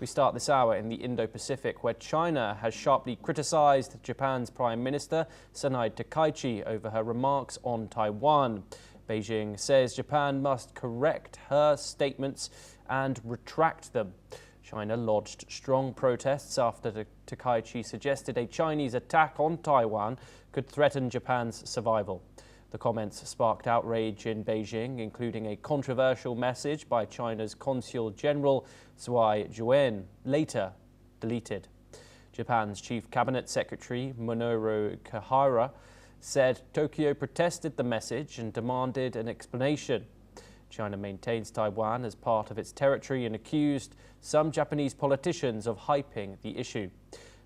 We start this hour in the Indo-Pacific, where China has sharply criticized Japan's Prime Minister Sanae Takaichi over her remarks on Taiwan. Beijing says Japan must correct her statements and retract them. China lodged strong protests after Takaichi suggested a Chinese attack on Taiwan could threaten Japan's survival. The comments sparked outrage in Beijing, including a controversial message by China's Consul General Zhuai Juan, later deleted. Japan's Chief Cabinet Secretary Minoru Kihara said Tokyo protested the message and demanded an explanation. China maintains Taiwan as part of its territory and accused some Japanese politicians of hyping the issue.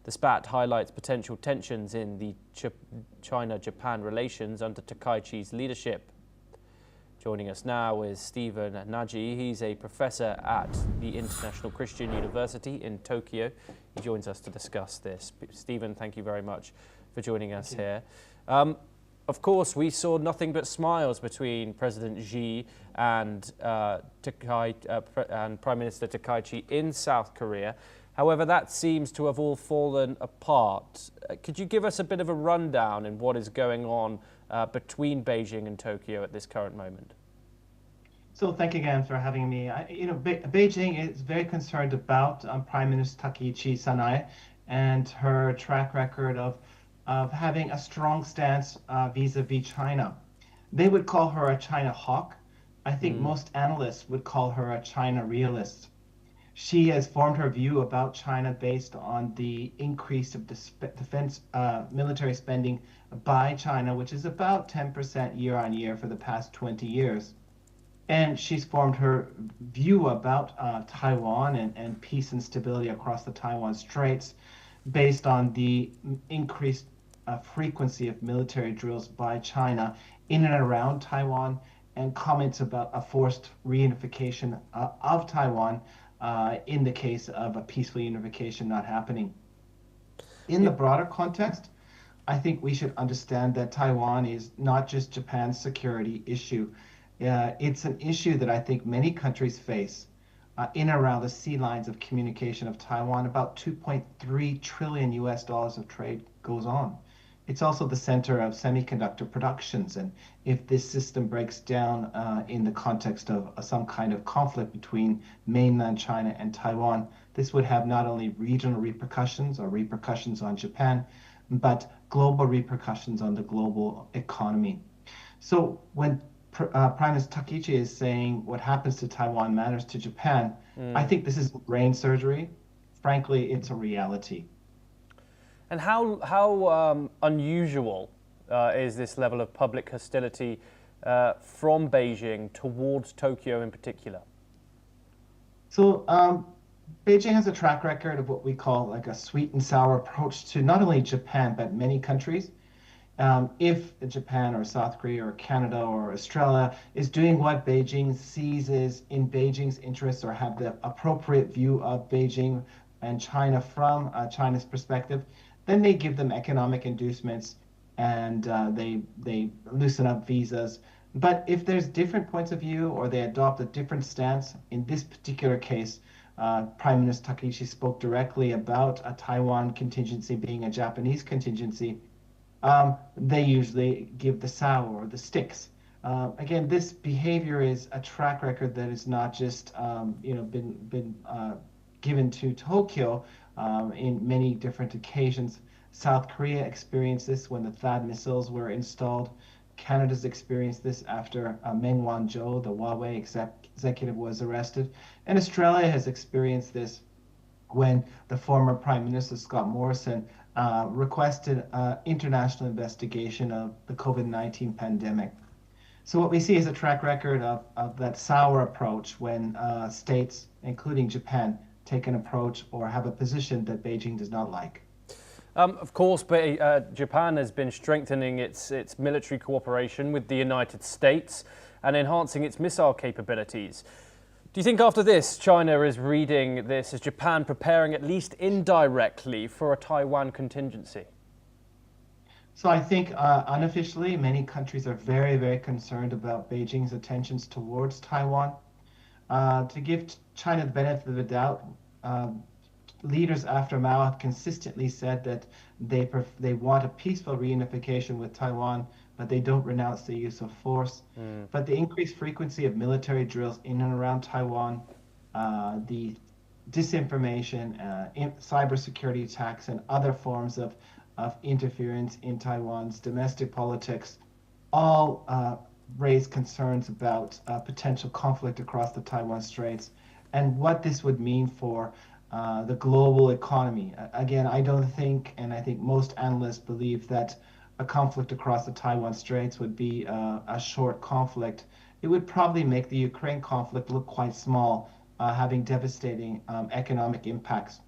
The spat highlights potential tensions in the China-Japan relations under Takaichi's leadership. Joining us now is Stephen Nagy. He's a professor at the International Christian University in Tokyo. He joins us to discuss this. Stephen, thank you very much for joining us here. Of course, we saw nothing but smiles between President Xi and Prime Minister Takaichi in South Korea. However, that seems to have all fallen apart. Could you give us a bit of a rundown in what is going on between Beijing and Tokyo at this current moment? So thank you again for having me. Beijing is very concerned about Prime Minister Takaichi Sanae and her track record of having a strong stance vis-a-vis China. They would call her a China hawk. I think most analysts would call her a China realist. She has formed her view about China based on the increase of defense military spending by China, which is about 10% year on year for the past 20 years. And she's formed her view about Taiwan and peace and stability across the Taiwan Straits based on the increased frequency of military drills by China in and around Taiwan, and comments about a forced reunification of Taiwan in the case of a peaceful unification not happening. In the broader context, I think we should understand that Taiwan is not just Japan's security issue. It's an issue that I think many countries face in and around the sea lines of communication of Taiwan. About $2.3 trillion of trade goes on. It's also the center of semiconductor productions, and if this system breaks down in the context of some kind of conflict between mainland China and Taiwan, this would have not only regional repercussions or repercussions on Japan, but global repercussions on the global economy. So when Prime Minister Takaichi is saying what happens to Taiwan matters to Japan, I think this is brain surgery. Frankly, it's a reality. And how unusual is this level of public hostility from Beijing towards Tokyo in particular? So Beijing has a track record of what we call like a sweet and sour approach to not only Japan, but many countries. If Japan or South Korea or Canada or Australia is doing what Beijing sees is in Beijing's interests or have the appropriate view of Beijing and China from China's perspective, then they give them economic inducements and they loosen up visas. But if there's different points of view or they adopt a different stance, in this particular case, Prime Minister Takaichi spoke directly about a Taiwan contingency being a Japanese contingency, they usually give the sour or the sticks. Again, this behavior is a track record that is not just been given to Tokyo in many different occasions. South Korea experienced this when the THAAD missiles were installed. Canada's experienced this after Meng Wanzhou, the Huawei executive, was arrested. And Australia has experienced this when the former Prime Minister Scott Morrison requested international investigation of the COVID-19 pandemic. So what we see is a track record of that sour approach when states, including Japan, take an approach or have a position that Beijing does not like. Of course, Japan has been strengthening its military cooperation with the United States and enhancing its missile capabilities. Do you think after this, China is reading this as Japan preparing at least indirectly for a Taiwan contingency? So I think unofficially, many countries are very, very concerned about Beijing's attentions towards Taiwan. To give China the benefit of the doubt, leaders after Mao have consistently said that they want a peaceful reunification with Taiwan, but they don't renounce the use of force. But the increased frequency of military drills in and around Taiwan, the disinformation, cybersecurity attacks, and other forms of interference in Taiwan's domestic politics all raise concerns about potential conflict across the Taiwan Straits and what this would mean for the global economy. Again, I don't think, and I think most analysts believe that a conflict across the Taiwan Straits would be a short conflict. It would probably make the Ukraine conflict look quite small, having devastating economic impacts.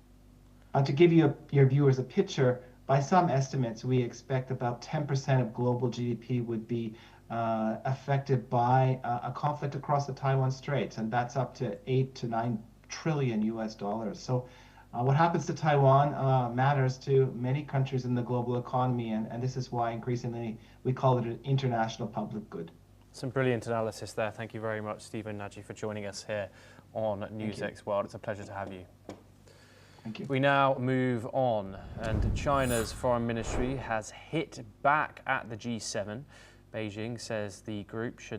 To give your viewers a picture, by some estimates, we expect about 10% of global GDP would be affected by a conflict across the Taiwan Straits, and that's up to 8 to 9 trillion US dollars. So what happens to Taiwan matters to many countries in the global economy, and this is why increasingly we call it an international public good. Some brilliant analysis there. Thank you very much, Stephen Nagy, for joining us here on NewsX World. It's a pleasure to have you. Thank you. We now move on, and China's foreign ministry has hit back at the G7. Beijing says the group should